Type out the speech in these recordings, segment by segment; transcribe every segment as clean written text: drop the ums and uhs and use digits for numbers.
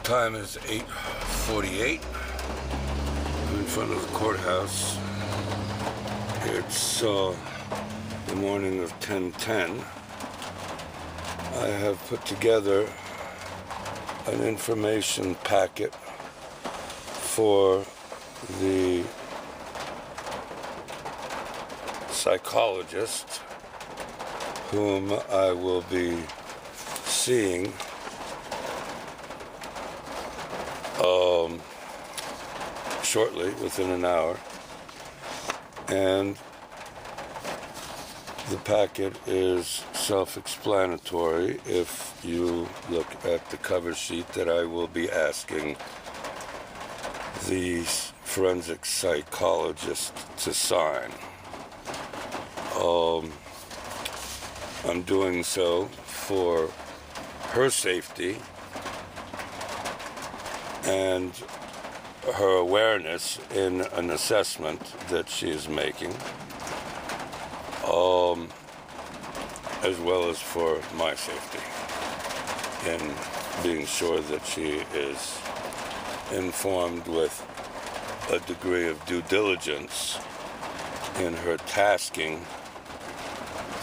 Time is 8:48. I'm in front of the courthouse. It's the morning of 10:10. I have put together an information packet for the psychologist whom I will be seeing shortly, within an hour, and the packet is self-explanatory if you look at the cover sheet that I will be asking the forensic psychologist to sign. I'm doing so for her safety and her awareness in an assessment that she is making, as well as for my safety in being sure that she is informed with a degree of due diligence in her tasking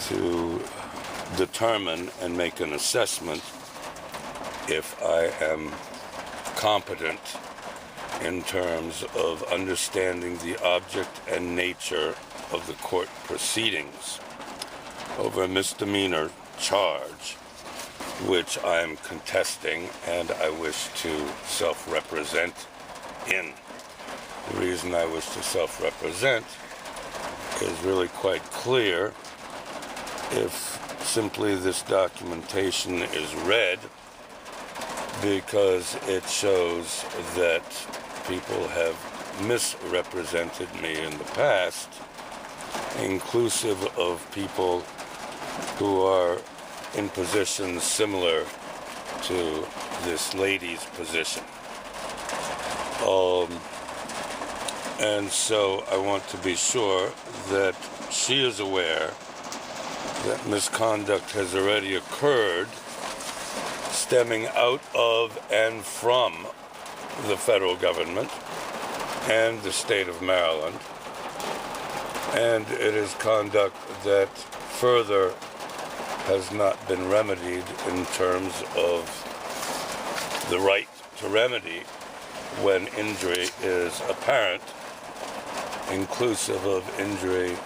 to determine and make an assessment if I am competent in terms of understanding the object and nature of the court proceedings over a misdemeanor charge, which I am contesting and I wish to self-represent in. The reason I wish to self-represent is really quite clear if simply this documentation is read, because it shows that people have misrepresented me in the past, inclusive of people who are in positions similar to this lady's position. And so I want to be sure that she is aware that misconduct has already occurred stemming out of and from the federal government and the state of Maryland. And it is conduct that further has not been remedied in terms of the right to remedy when injury is apparent, inclusive of injury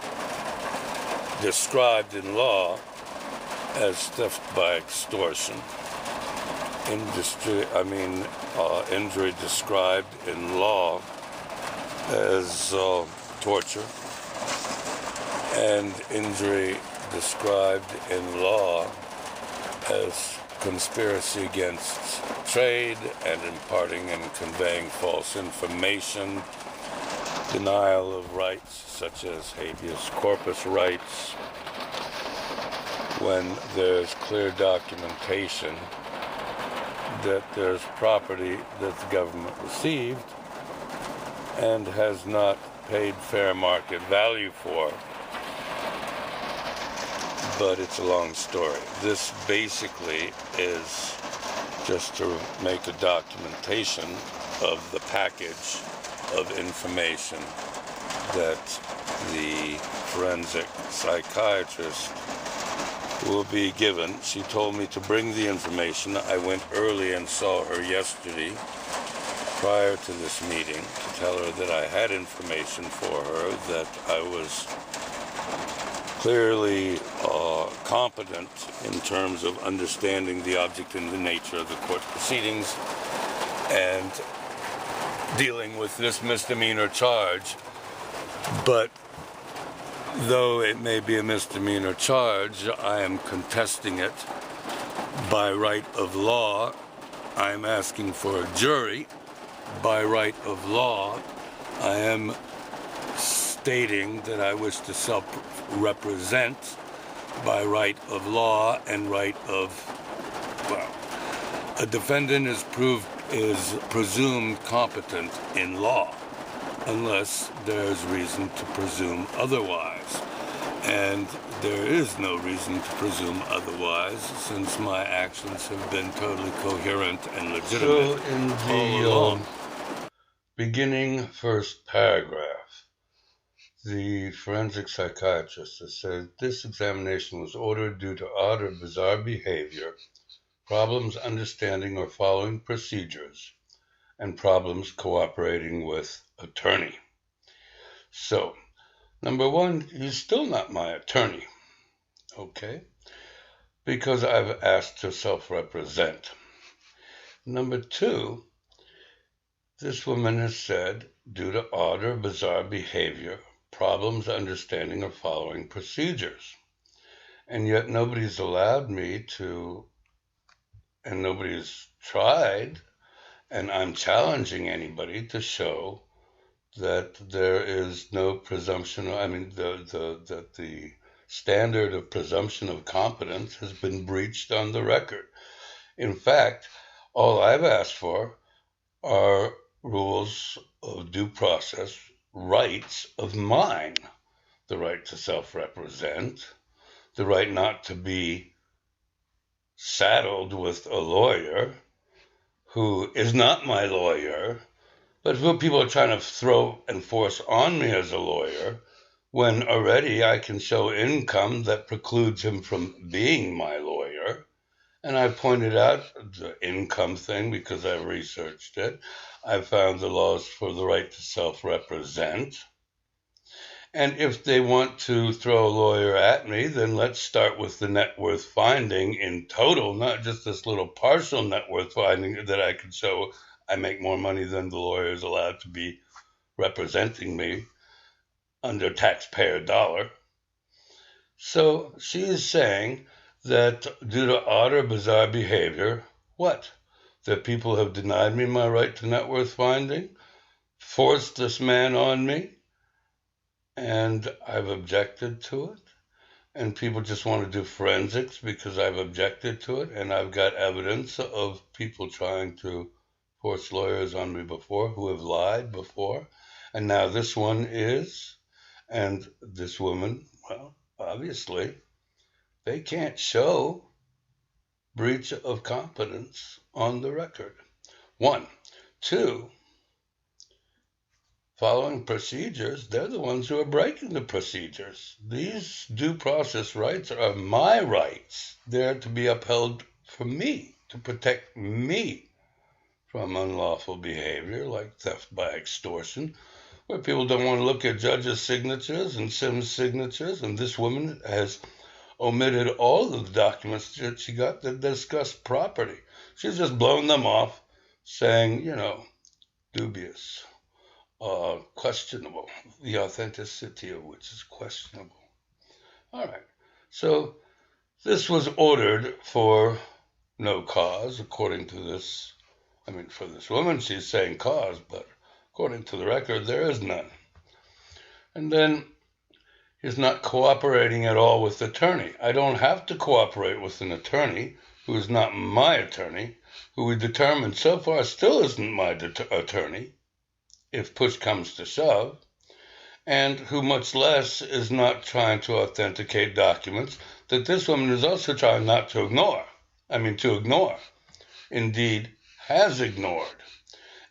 described in law as theft by extortion. Injury described in law as torture, and injury described in law as conspiracy against trade and imparting and conveying false information, denial of rights such as habeas corpus rights, when there's clear documentation that there's property that the government received and has not paid fair market value for. But it's a long story. This basically is just to make a documentation of the package of information that the forensic psychiatrist will be given. She told me to bring the information. I went early and saw her yesterday prior to this meeting to tell her that I had information for her, that I was clearly competent in terms of understanding the object and the nature of the court proceedings and dealing with this misdemeanor charge. But though it may be a misdemeanor charge, I am contesting it by right of law. I am asking for a jury by right of law. I am stating that I wish to self-represent by right of law and right of, a defendant is presumed competent in law unless there's reason to presume otherwise. and there is no reason to presume otherwise, since my actions have been totally coherent and legitimate. So in the beginning first paragraph, the forensic psychiatrist has said this examination was ordered due to odd or bizarre behavior, problems understanding or following procedures, and problems cooperating with attorney. So, number one, he's still not my attorney, okay? Because I've asked to self-represent. Number two, this woman has said, due to odd or bizarre behavior, problems understanding or following procedures. And yet nobody's allowed me to, and nobody's tried, and I'm challenging anybody to show that there is no presumption. I mean, that the standard of presumption of competence has been breached on the record. In fact, all I've asked for are rules of due process, rights of mine, the right to self-represent, the right not to be saddled with a lawyer who is not my lawyer, but who people are trying to throw and force on me as a lawyer, when already I can show income that precludes him from being my lawyer. And I pointed out the income thing because I've researched it. I found the laws for the right to self-represent. And if they want to throw a lawyer at me, then let's start with the net worth finding in total, not just this little partial net worth finding that I could show I make more money than the lawyer is allowed to be representing me under taxpayer dollar. So she is saying that due to odd or bizarre behavior, what? That people have denied me my right to net worth finding, forced this man on me, and I've objected to it. And people just want to do forensics because I've objected to it, and I've got evidence of people trying to force lawyers on me before who have lied before. And now this one is, and this woman, well, obviously, they can't show breach of competence on the record. One. Two, following procedures, they're the ones who are breaking the procedures. These due process rights are my rights. They're to be upheld for me, to protect me from unlawful behavior like theft by extortion, where people don't want to look at judges' signatures and Sims' signatures, and this woman has omitted all of the documents that she got that discuss property. She's just blown them off, saying, dubious, questionable, the authenticity of which is questionable. All right, so this was ordered for no cause, according to this. I mean, for this woman, she's saying cause, but according to the record, there is none. And then he's not cooperating at all with the attorney. I don't have to cooperate with an attorney who is not my attorney, who we determined so far still isn't my attorney, if push comes to shove, and who much less is not trying to authenticate documents that this woman is also trying not to ignore. To ignore. Indeed, has ignored,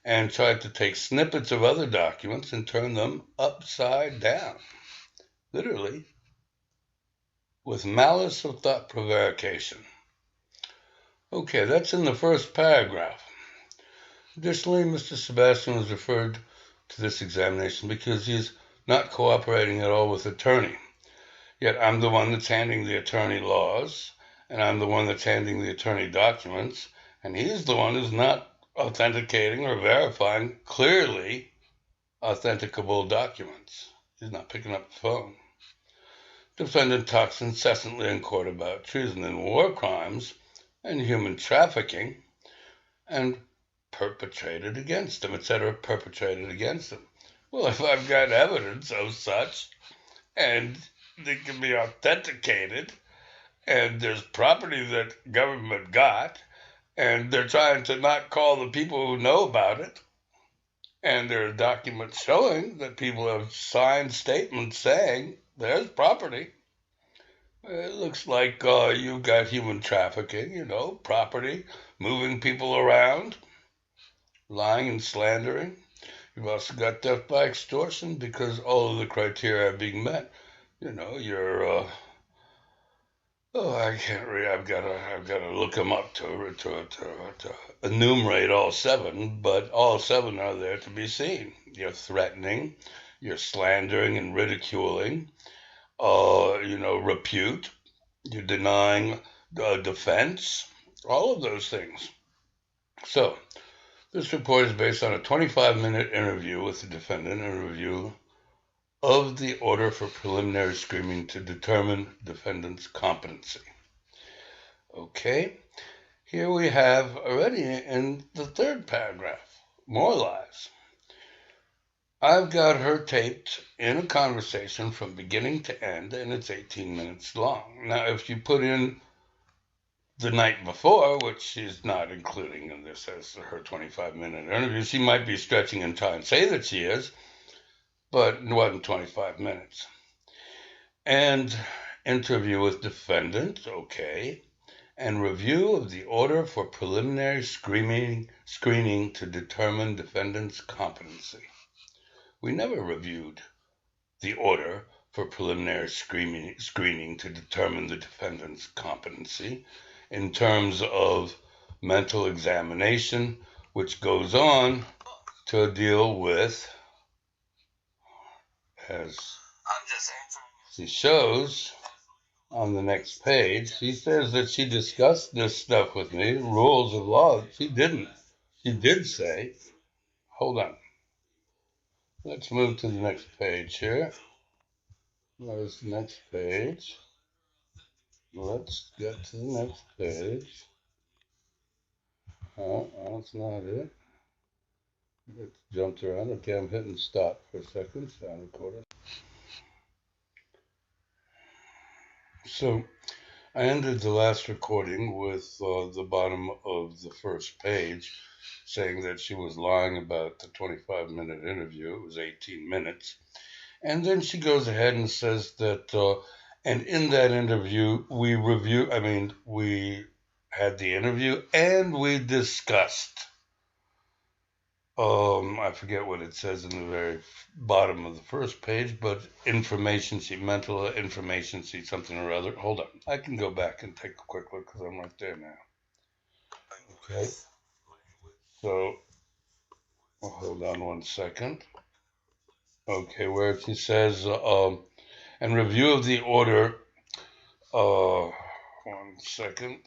and tried to take snippets of other documents and turn them upside down. Literally, with malice of thought prevarication. Okay, that's in the first paragraph. Additionally, Mr. Sebastian was referred to this examination because he's not cooperating at all with the attorney. Yet I'm the one that's handing the attorney laws, and I'm the one that's handing the attorney documents, and he's the one who's not authenticating or verifying clearly authenticable documents. He's not picking up the phone. Defendant talks incessantly in court about treason and war crimes and human trafficking and perpetrated against him, etc., perpetrated against him. Well, if I've got evidence of such, and they can be authenticated, and there's property that government got, and they're trying to not call the people who know about it, and there are documents showing that people have signed statements saying there's property, It looks like you've got human trafficking, property, moving people around, lying and slandering. You've also got theft by extortion because all of the criteria are being met. You're oh, I can't read. I've got to look them up to enumerate all seven, but all seven are there to be seen. You're threatening, you're slandering and ridiculing, repute, you're denying defense, all of those things. So, this report is based on a 25-minute interview with the defendant and a review of the order for preliminary screening to determine defendant's competency. Okay, here we have already in the third paragraph, more lies. I've got her taped in a conversation from beginning to end, and it's 18 minutes long. Now, if you put in the night before, which she's not including in this as her 25-minute interview, she might be stretching in time, say that she is, but it wasn't 25 minutes. And interview with defendant, okay, and review of the order for preliminary screening to determine defendant's competency. We never reviewed the order for preliminary screening to determine the defendant's competency in terms of mental examination, which goes on to deal with, as she shows on the next page, she says that she discussed this stuff with me, rules of law. She didn't. She did say, hold on. Let's move to the next page here. There's the next page. Let's get to the next page. Oh, that's not it. It jumped around. Okay, I'm hitting stop for a second. Sound recorder. So I ended the last recording with the bottom of the first page saying that she was lying about the 25-minute interview. It was 18 minutes. And then she goes ahead and says that, and in that interview, we had the interview and we discussed, I forget what it says in the very bottom of the first page, but mental information sheet, something or other. Hold on. I can go back and take a quick look because I'm right there now. Okay. So, hold on one second. Okay, where she says, and review of the order, 1 second.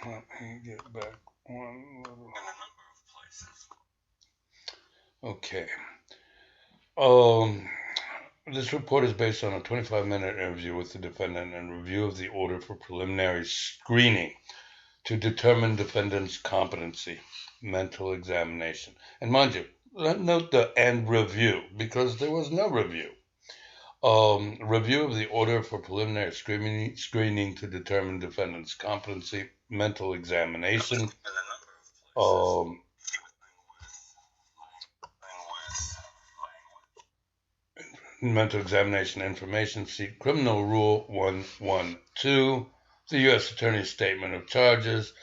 Let me get back one little. Okay. This report is based on a 25-minute interview with the defendant and review of the order for preliminary screening to determine defendant's competency, mental examination. And mind you, note the and review, because there was no review. Review of the order for preliminary screening to determine defendant's competency, mental examination. Mental examination information sheet, criminal rule 112, the U.S. Attorney's statement of charges,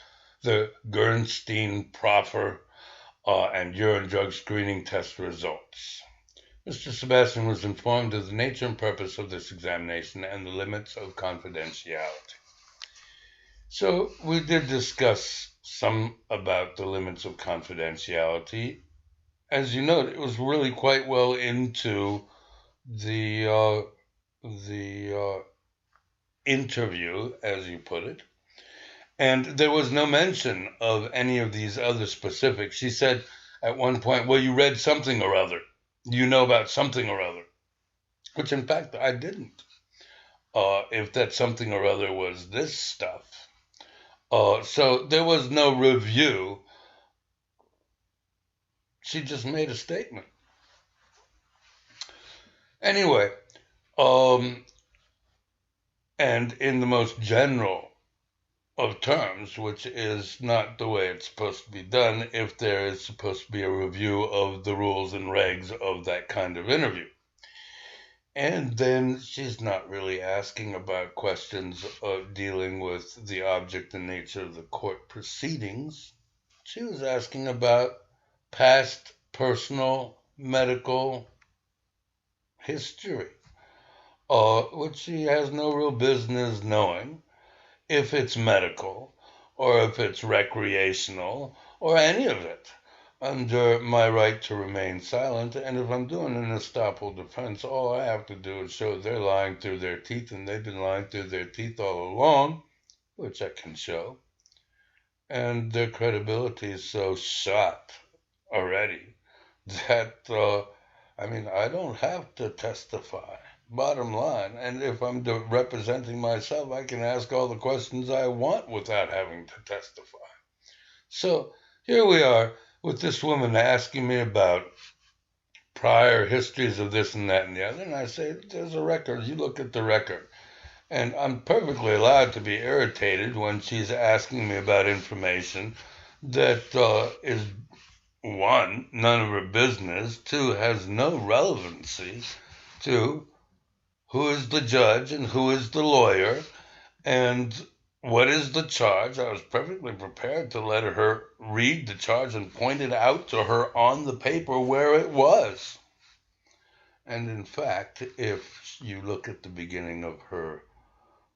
the Gernstein proffer, and urine drug screening test results. Mr. Sebastian was informed of the nature and purpose of this examination and the limits of confidentiality. So we did discuss some about the limits of confidentiality. As you note, it was really quite well into the interview, as you put it, and there was no mention of any of these other specifics. She said at one point, well, you read something or other. You know about something or other, which in fact I didn't. If that something or other was this stuff. So there was no review. She just made a statement. Anyway, and in the most general of terms, which is not the way it's supposed to be done if there is supposed to be a review of the rules and regs of that kind of interview. And then she's not really asking about questions of dealing with the object and nature of the court proceedings. She was asking about past personal medical history, which she has no real business knowing if it's medical or if it's recreational or any of it, under my right to remain silent. And if I'm doing an estoppel defense, all I have to do is show they're lying through their teeth, and they've been lying through their teeth all along, which I can show. And their credibility is so shot already that, I don't have to testify. Bottom line. And if I'm representing myself, I can ask all the questions I want without having to testify. So here we are with this woman asking me about prior histories of this and that and the other. And I say, there's a record. You look at the record. And I'm perfectly allowed to be irritated when she's asking me about information that is, one, none of her business, two, has no relevancy to who is the judge and who is the lawyer and what is the charge. I was perfectly prepared to let her read the charge and point it out to her on the paper where it was. And in fact, if you look at the beginning of her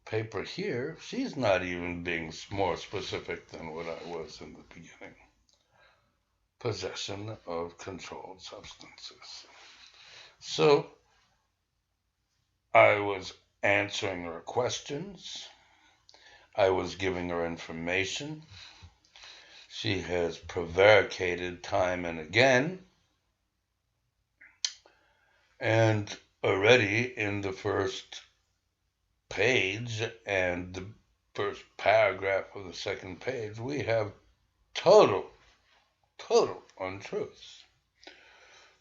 paper here, she's not even being more specific than what I was in the beginning. Possession of controlled substances. So I was answering her questions. I was giving her information. She has prevaricated time and again. And already in the first page and the first paragraph of the second page, we have total untruths.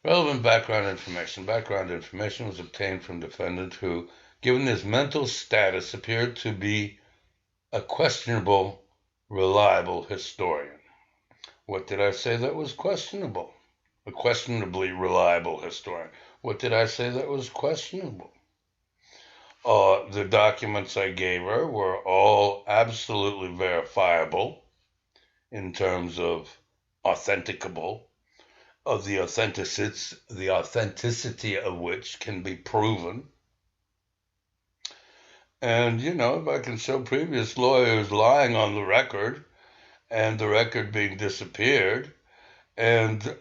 Relevant background information. Background information was obtained from defendant who, given his mental status, appeared to be a questionable, reliable historian. What did I say that was questionable? A questionably reliable historian. What did I say that was questionable? The documents I gave her were all absolutely verifiable in terms of authenticable, of the authenticity of which can be proven. And, if I can show previous lawyers lying on the record and the record being disappeared, and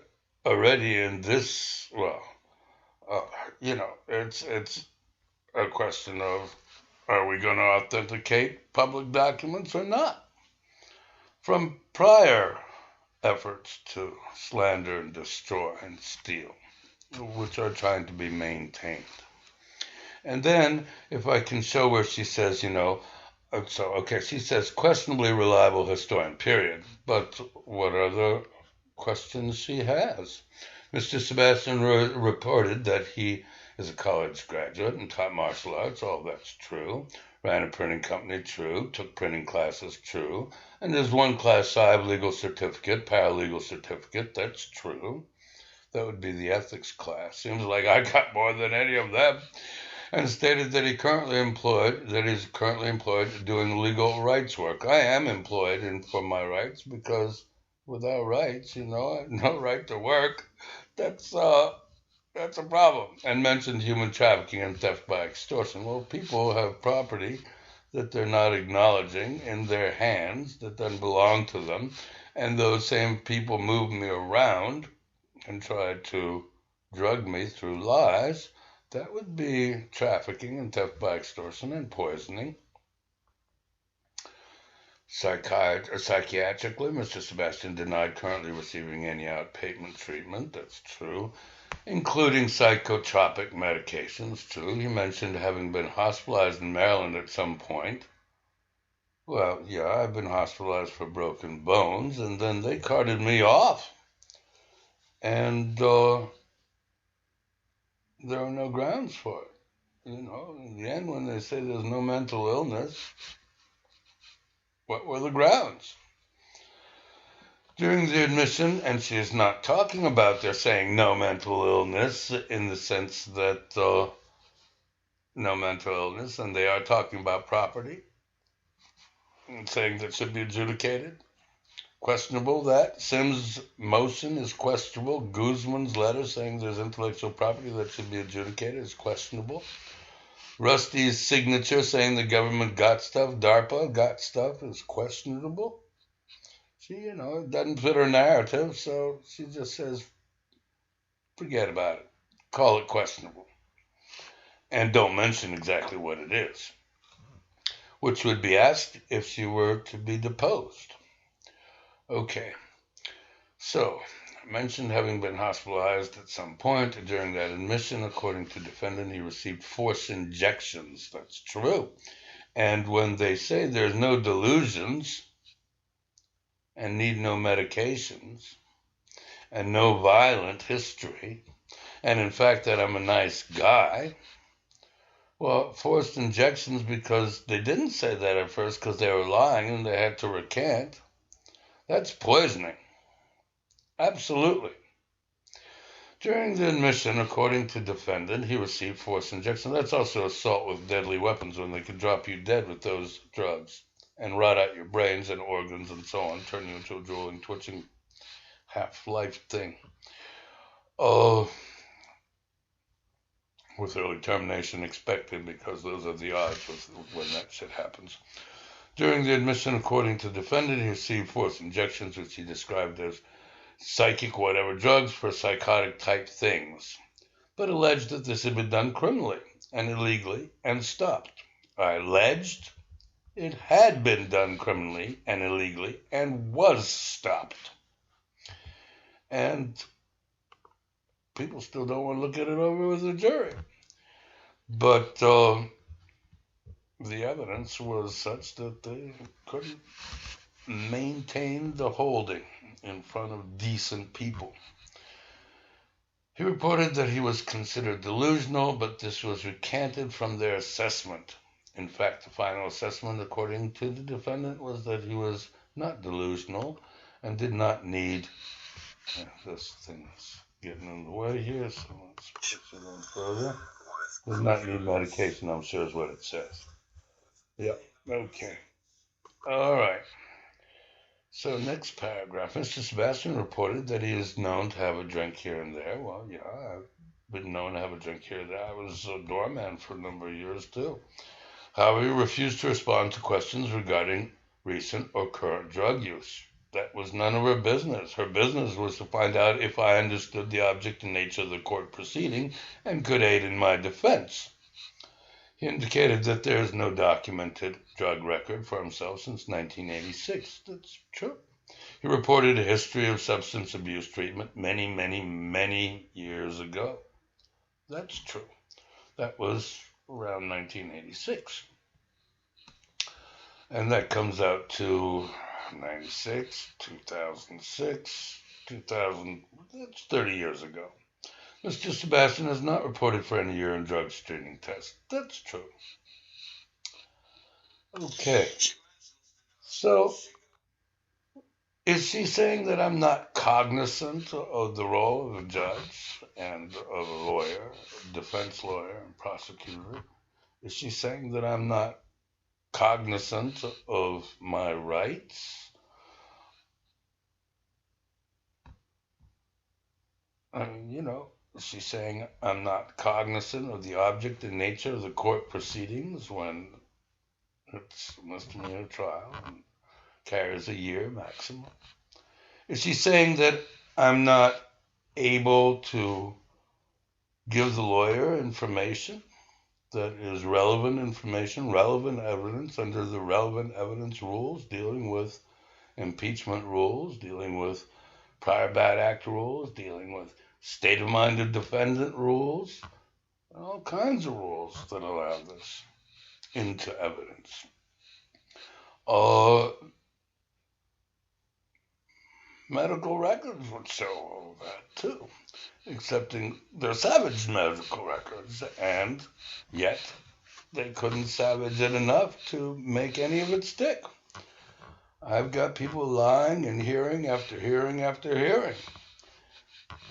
already in this, it's a question of, are we going to authenticate public documents or not? From prior efforts to slander and destroy and steal, which are trying to be maintained. And then, if I can show where she says, she says questionably reliable historian, period. But what are the questions she has? Mr. Sebastian reported that he is a college graduate and taught martial arts. All that's true. Ran a printing company, true. Took printing classes, true. And there's one class 5 legal certificate, paralegal certificate, that's true. That would be the ethics class. Seems like I got more than any of them. And stated that he's currently employed doing legal rights work. I am employed for my rights, because without rights, no right to work, that's a problem. And mentioned human trafficking and theft by extortion. Well, people have property that they're not acknowledging in their hands that doesn't belong to them, and those same people move me around and try to drug me through lies. That would be trafficking and theft by extortion and poisoning. Psychiatrically, Mr. Sebastian denied currently receiving any outpatient treatment. That's true. Including psychotropic medications. True. He mentioned having been hospitalized in Maryland at some point. Well, yeah, I've been hospitalized for broken bones, and then they carted me off. And there are no grounds for it. In the end, when they say there's no mental illness, what were the grounds? During the admission, and she is not talking about they're saying no mental illness in the sense that no mental illness, and they are talking about property and saying that should be adjudicated. Questionable that. Sims' motion is questionable. Guzman's letter saying there's intellectual property that should be adjudicated is questionable. Rusty's signature saying the government got stuff, DARPA got stuff, is questionable. She, it doesn't fit her narrative, so she just says, forget about it. Call it questionable. And don't mention exactly what it is, which would be asked if she were to be deposed. Okay, so I mentioned having been hospitalized at some point. During that admission, according to defendant, he received force injections. That's true. And when they say there's no delusions and need no medications and no violent history, and in fact that I'm a nice guy, well, forced injections because they didn't say that at first because they were lying and they had to recant. That's poisoning. Absolutely. During the admission, according to defendant, he received force injection. That's also assault with deadly weapons when they could drop you dead with those drugs and rot out your brains and organs and so on, turn you into a drooling, twitching, half-life thing. Oh, with early termination expected because those are the odds when that shit happens. During the admission, according to defendant, he received force injections, which he described as psychic whatever drugs for psychotic type things, but alleged that this had been done criminally and illegally and stopped. I alleged it had been done criminally and illegally and was stopped. And people still don't want to look at it over with the jury. But the evidence was such that they couldn't maintain the holding in front of decent people. He reported that he was considered delusional, but this was recanted from their assessment. In fact, the final assessment, according to the defendant, was that he was not delusional and did not need... this thing's getting in the way here, so let's push it on further. Does not need medication, I'm sure is what it says. Yep, okay. All right. So next paragraph, Mr. Sebastian reported that he is known to have a drink here and there. Well, yeah, I've been known to have a drink here and there. I was a doorman for a number of years, too. However, he refused to respond to questions regarding recent or current drug use. That was none of her business. Her business was to find out if I understood the object and nature of the court proceeding and could aid in my defense. He indicated that there is no documented drug record for himself since 1986. That's true. He reported a history of substance abuse treatment many, many, many years ago. That's true. That was around 1986. And that comes out to 96, 2006, 2000, that's 30 years ago. Mr. Sebastian has not reported for any urine drug screening test. That's true. Okay. So, is she saying that I'm not cognizant of the role of a judge and of a lawyer, a defense lawyer and prosecutor? Is she saying that I'm not cognizant of my rights? I mean, is she saying I'm not cognizant of the object and nature of the court proceedings when it's a misdemeanor trial and carries a year maximum? Is she saying that I'm not able to give the lawyer information that is relevant information, relevant evidence under the relevant evidence rules, dealing with impeachment rules, dealing with prior bad act rules, dealing with state of mind of defendant rules, all kinds of rules that allow this into evidence. Medical records would show all that too, excepting they're savage medical records, and yet they couldn't savage it enough to make any of it stick. I've got people lying and hearing after hearing after hearing,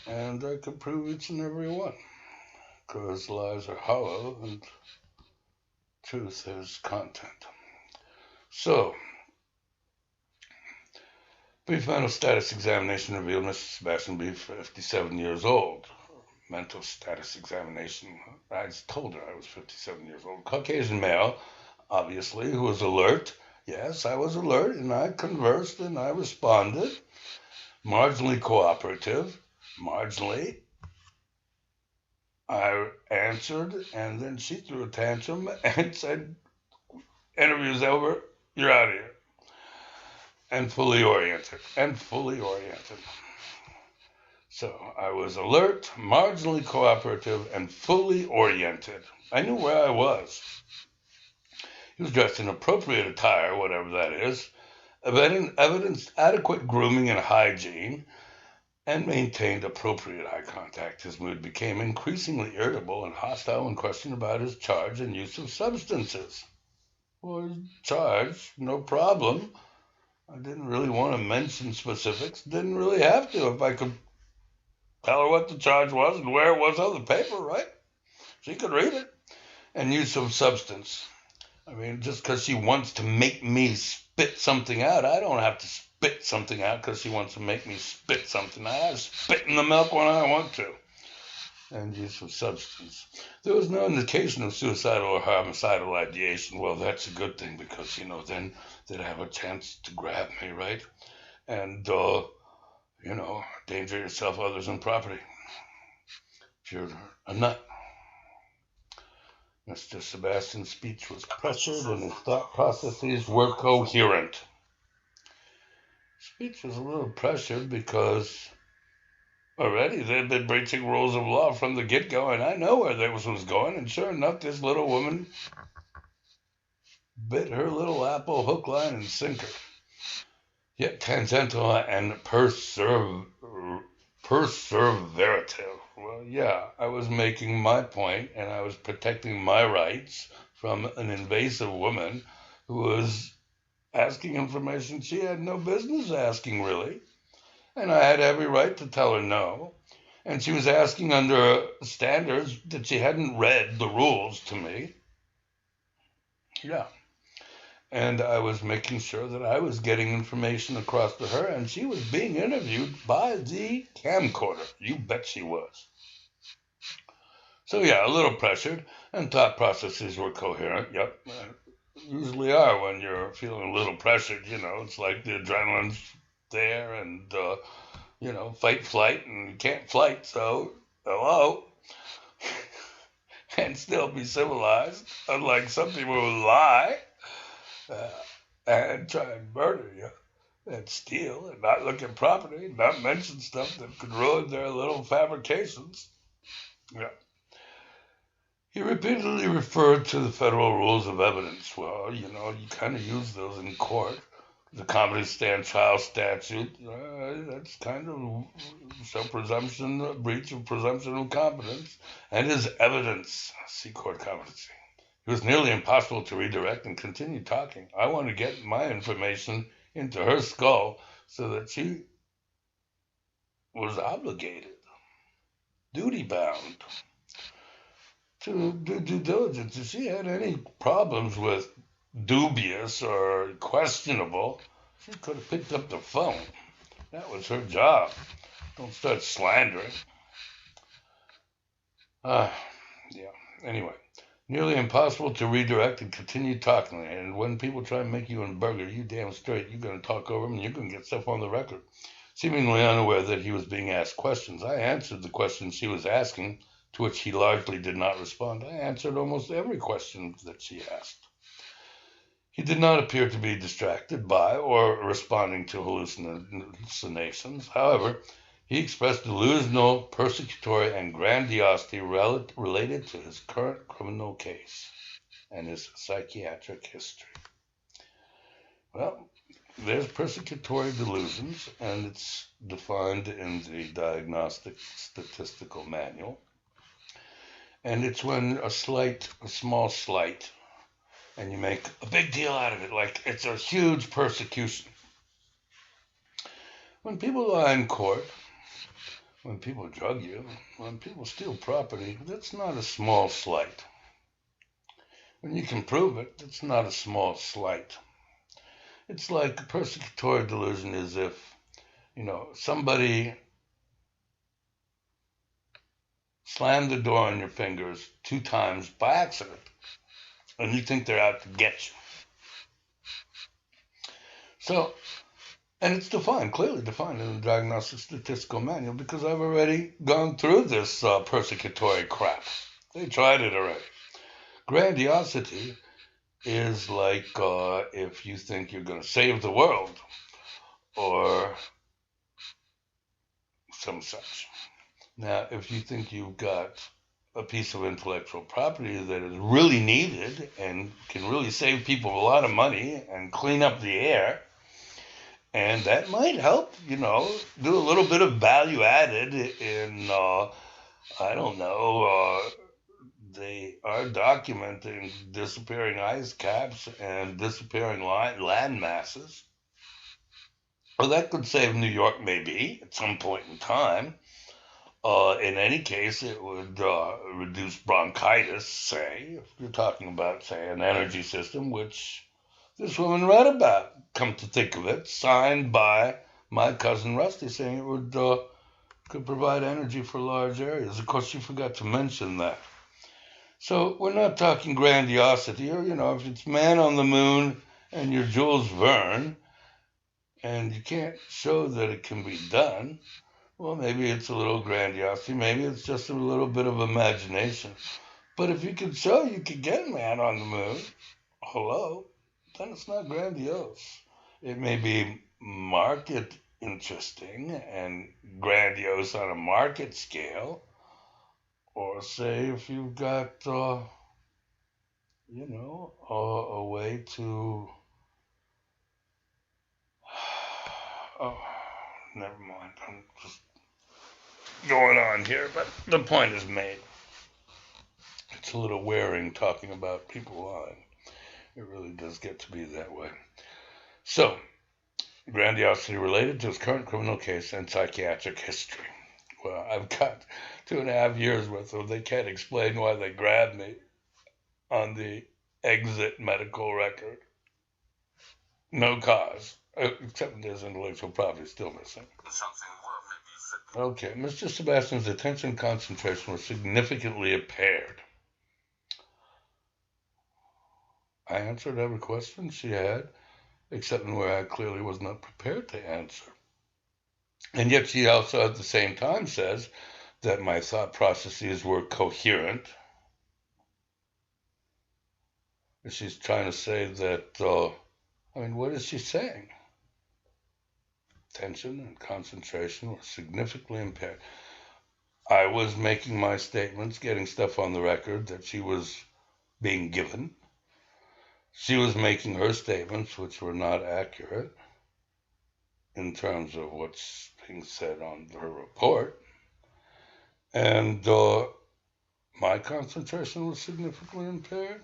and I could prove each and every one, because lies are hollow and Truth is content. So, prefrontal status examination revealed Mr. Sebastian B. 57 years old. Mental status examination. I told her I was 57 years old. Caucasian male, obviously, who was alert. Yes, I was alert, and I conversed, and I responded. Marginally cooperative. Marginally. I answered, and then she threw a tantrum and said, interview's over, you're out of here. And fully oriented. So I was alert, marginally cooperative, and fully oriented. I knew where I was. He was dressed in appropriate attire, whatever that is, evidenced adequate grooming and hygiene, and maintained appropriate eye contact. His mood became increasingly irritable and hostile when questioned about his charge and use of substances. Well, charge, no problem. I didn't really want to mention specifics. Didn't really have to if I could tell her what the charge was and where it was on the paper, right? She could read it. And use of substance. I mean, just because she wants to make me spit something out, I don't have to spit something out because she wants to make me spit something out. I spit in the milk when I want to. And use of substance. There was no indication of suicidal or homicidal ideation. Well, that's a good thing because, then they'd have a chance to grab me, right? And, danger yourself, others, and property. If you're a nut. Mr. Sebastian's speech was pressured and his thought processes were coherent. Speech was a little pressured because already they'd been breaching rules of law from the get-go, and I know where this was going, and sure enough, this little woman bit her little apple hook, line, and sinker. Yet tangential and perseverative. Well, yeah, I was making my point, and I was protecting my rights from an invasive woman who was asking information she had no business asking, really. And I had every right to tell her no. And she was asking under standards that she hadn't read the rules to me. Yeah. And I was making sure that I was getting information across to her, and she was being interviewed by the camcorder. You bet she was. So yeah, a little pressured, and thought processes were coherent. Yep, usually are when you're feeling a little pressured. It's like the adrenaline's there, and fight, flight, and you can't flight. So hello, and still be civilized. Unlike some people who lie. And try and murder you, and steal, and not look at property, not mention stuff that could ruin their little fabrications. Yeah. He repeatedly referred to the federal rules of evidence. Well, you kind of use those in court. The comedy stand trial statute, that's kind of some presumption, breach of presumption of competence, and his evidence, see court competency. It was nearly impossible to redirect and continue talking. I wanted to get my information into her skull so that she was obligated, duty-bound, to do due diligence. If she had any problems with dubious or questionable, she could have picked up the phone. That was her job. Don't start slandering. Yeah. Anyway. Nearly impossible to redirect and continue talking. And when people try and make you a burger, you damn straight, you're going to talk over them and you're going to get stuff on the record. Seemingly unaware that he was being asked questions, I answered the questions she was asking, to which he largely did not respond. I answered almost every question that she asked. He did not appear to be distracted by or responding to hallucinations. However, he expressed delusional, persecutory, and grandiosity related to his current criminal case and his psychiatric history. Well, there's persecutory delusions, and it's defined in the Diagnostic Statistical Manual. And it's when a small slight, and you make a big deal out of it, like it's a huge persecution. When people lie in court, when people drug you, when people steal property, that's not a small slight. when you can prove it, it's not a small slight. It's like a persecutory delusion is if, somebody slammed the door on your fingers 2 times by accident, and you think they're out to get you. So, and it's defined, clearly defined in the Diagnostic Statistical Manual, because I've already gone through this persecutory crap. They tried it already. Grandiosity is like if you think you're going to save the world, or some such. Now, if you think you've got a piece of intellectual property that is really needed and can really save people a lot of money and clean up the air, and that might help, do a little bit of value added in, I don't know, they are documenting disappearing ice caps and disappearing land masses. Well, that could save New York maybe at some point in time. In any case, it would reduce bronchitis, say, if you're talking about, say, an energy system, which this woman read about, come to think of it, signed by my cousin Rusty, saying it would could provide energy for large areas. Of course, she forgot to mention that. So we're not talking grandiosity, or, if it's man on the moon and you're Jules Verne, and you can't show that it can be done, well, maybe it's a little grandiosity. Maybe it's just a little bit of imagination. But if you could show you could get man on the moon, hello, then it's not grandiose. It may be market interesting and grandiose on a market scale, or say if you've got, a way to, oh, never mind. I'm just going on here, but the point is made. It's a little wearing talking about people lying. It really does get to be that way. So, grandiosity related to his current criminal case and psychiatric history. Well, I've got 2.5 years worth of they can't explain why they grabbed me on the exit medical record. No cause, except there's intellectual property still missing. Okay, Mr. Sebastian's attention and concentration were significantly impaired. I answered every question she had, except in where I clearly was not prepared to answer. And yet she also at the same time says that my thought processes were coherent. She's trying to say that, what is she saying? Attention and concentration were significantly impaired. I was making my statements, getting stuff on the record that she was being given. She was making her statements, which were not accurate in terms of what's being said on her report. And my concentration was significantly impaired.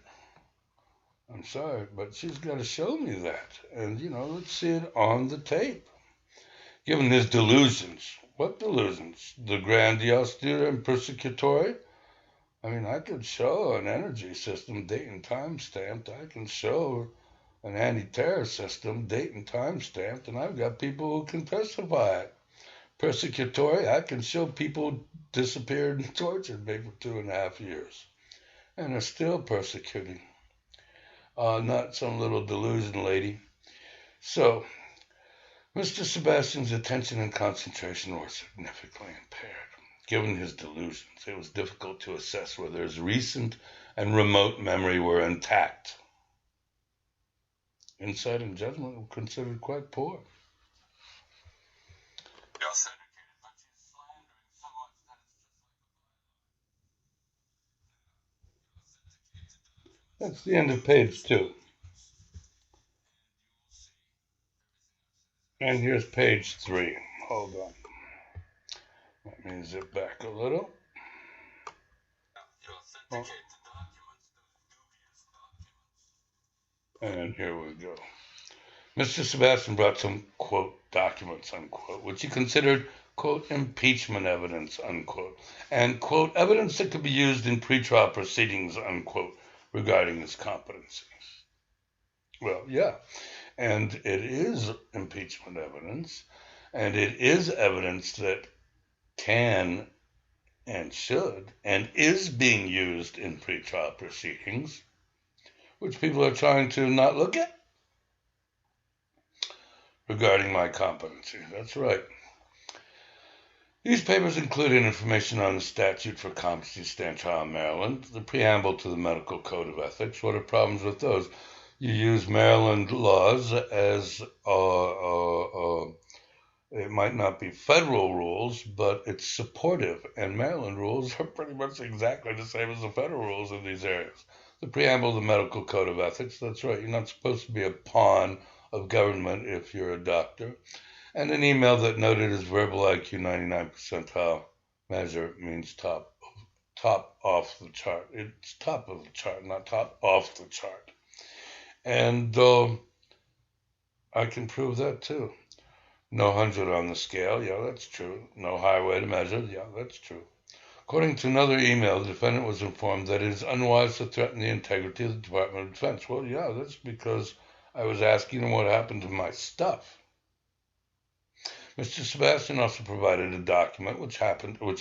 I'm sorry, but she's got to show me that. And, let's see it on the tape. Given his delusions. What delusions? The grandiosity and persecutory? I could show an energy system, date and time stamped. I can show an anti-terror system, date and time stamped, and I've got people who can testify it. Persecutory, I can show people disappeared and tortured me for 2.5 years, and are still persecuting. Not some little delusion lady. So, Mr. Sebastian's attention and concentration were significantly impaired. Given his delusions, it was difficult to assess whether his recent and remote memory were intact. Insight and judgment were considered quite poor. That's the end of page 2. And here's page 3. Hold on. Let me zip back a little. Oh. And here we go. Mr. Sebastian brought some, quote, documents, unquote, which he considered, quote, impeachment evidence, unquote, and, quote, evidence that could be used in pretrial proceedings, unquote, regarding his competency. Well, yeah, and it is impeachment evidence, and it is evidence that can and should and is being used in pretrial proceedings, which people are trying to not look at regarding my competency. That's right. These papers included information on the statute for competency to stand trial in Maryland, the preamble to the Medical Code of Ethics. What are problems with those? You use Maryland laws as it might not be federal rules, but it's supportive, and Maryland rules are pretty much exactly the same as the federal rules in these areas. The preamble of the Medical Code of Ethics, that's right, you're not supposed to be a pawn of government if you're a doctor. And an email that noted his verbal IQ 99 percentile measure means top off the chart. It's top of the chart, not top off the chart. And I can prove that too. No 100 on the scale, yeah, that's true. No higher way to measure, yeah, that's true. According to another email, the defendant was informed that it is unwise to threaten the integrity of the Department of Defense. Well, yeah, that's because I was asking him what happened to my stuff. Mr. Sebastian also provided a document which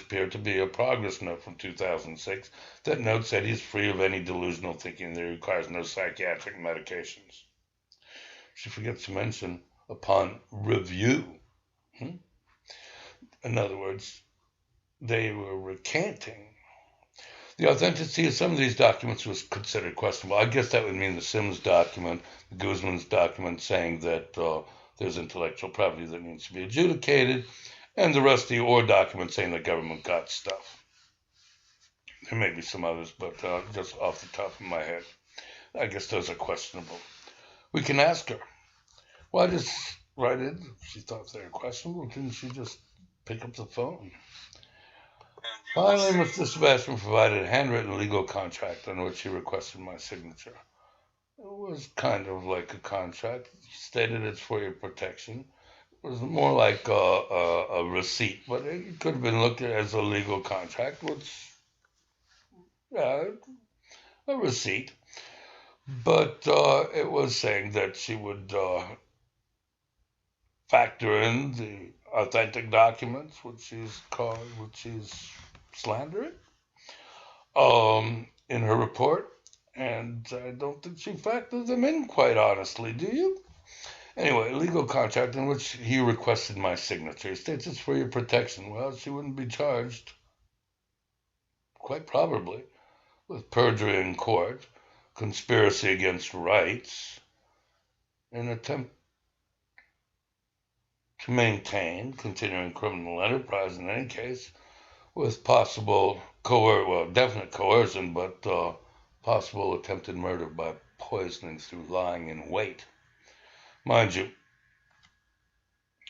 appeared to be a progress note from 2006 that notes that he is free of any delusional thinking and that he requires no psychiatric medications. She forgets to mention upon review. In other words, they were recanting. The authenticity of some of these documents was considered questionable. I guess that would mean the Sims document, the Guzman's document saying that there's intellectual property that needs to be adjudicated, and the rest of the Orr document saying the government got stuff. There may be some others, but just off the top of my head, I guess those are questionable. We can ask her. Why just write it? She thought they were questionable. Didn't she just pick up the phone? Finally, Mr. Sebastian provided a handwritten legal contract on which he requested my signature. It was kind of like a contract. He stated it's for your protection. It was more like a receipt, but it could have been looked at as a legal contract, which, yeah, a receipt. But it was saying that she would factor in the authentic documents, which is slandering, in her report. And I don't think she factored them in, quite honestly, do you? Anyway, a legal contract in which he requested my signature. He states it's for your protection. Well, she wouldn't be charged, quite probably, with perjury in court, conspiracy against rights, an attempt to maintain continuing criminal enterprise in any case, with possible definite coercion, but possible attempted murder by poisoning through lying in wait. Mind you,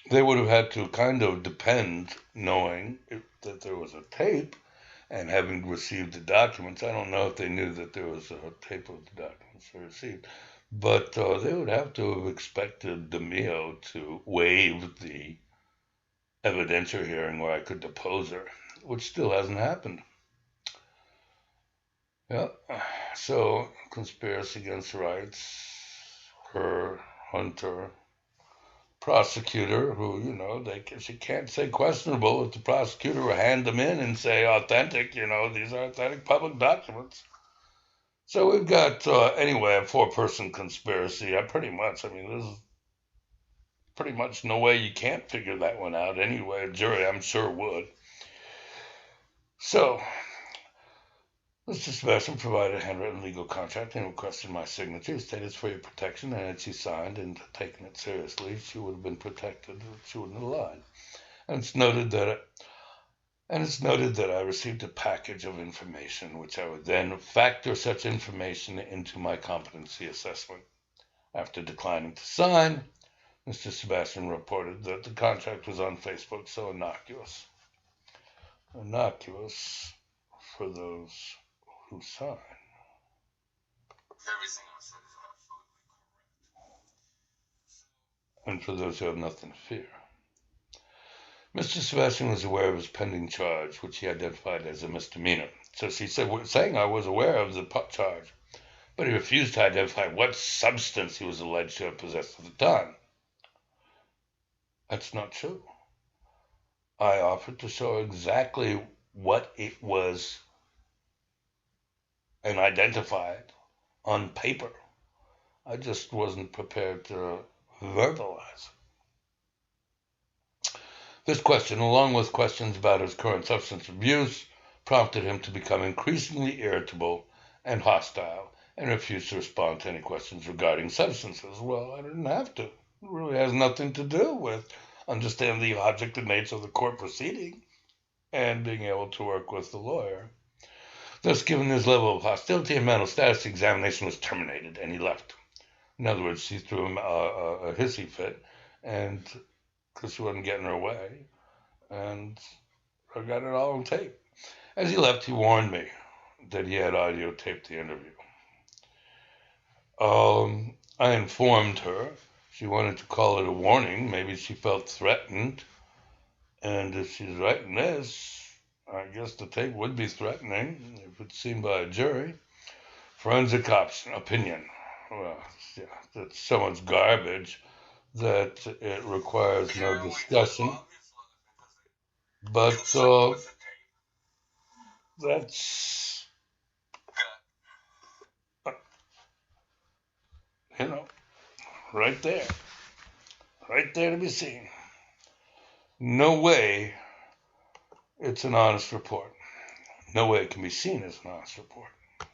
they would have had to kind of depend, knowing that there was a tape and having received the documents. I don't know if they knew that there was a tape of the documents they received, but they would have to have expected DeMio to waive the evidentiary hearing where I could depose her, which still hasn't happened. Yeah, so conspiracy against rights, her, Hunter, prosecutor, who, she can't say questionable if the prosecutor will hand them in and say authentic, these are authentic public documents. So we've got, anyway, a four-person conspiracy. There's pretty much no way you can't figure that one out anyway. A jury, I'm sure, would. So, Mr. Sebastian provided a handwritten legal contract and requested my signature. He stated it's for your protection, and had she signed and taken it seriously, she would have been protected. She wouldn't have lied. And it's noted that I received a package of information, which I would then factor such information into my competency assessment. After declining to sign, Mr. Sebastian reported that the contract was on Facebook, so innocuous. Innocuous for those who sign. Everything I said is absolutely correct. And for those who have nothing to fear. Mr. Sebastian was aware of his pending charge, which he identified as a misdemeanor. So she said, saying I was aware of the charge. but he refused to identify what substance he was alleged to have possessed at the time. That's not true. I offered to show exactly what it was and identify it on paper. I just wasn't prepared to verbalize. This question, along with questions about his current substance abuse, prompted him to become increasingly irritable and hostile and refused to respond to any questions regarding substances. Well, I didn't have to. It really has nothing to do with understanding the object and nature of the court proceeding and being able to work with the lawyer. Thus, given his level of hostility and mental status, the examination was terminated and he left. In other words, she threw him a hissy fit, and because she wasn't getting her way, and I got it all on tape. As he left, he warned me that he had audio taped the interview. I informed her. She wanted to call it a warning. Maybe she felt threatened. And if she's writing this, I guess the tape would be threatening if it's seen by a jury. Forensic opinion. Well, yeah, that's so much garbage that it requires no discussion. But that's, you know, right there. Right there to be seen. No way it's an honest report. No way it can be seen as an honest report.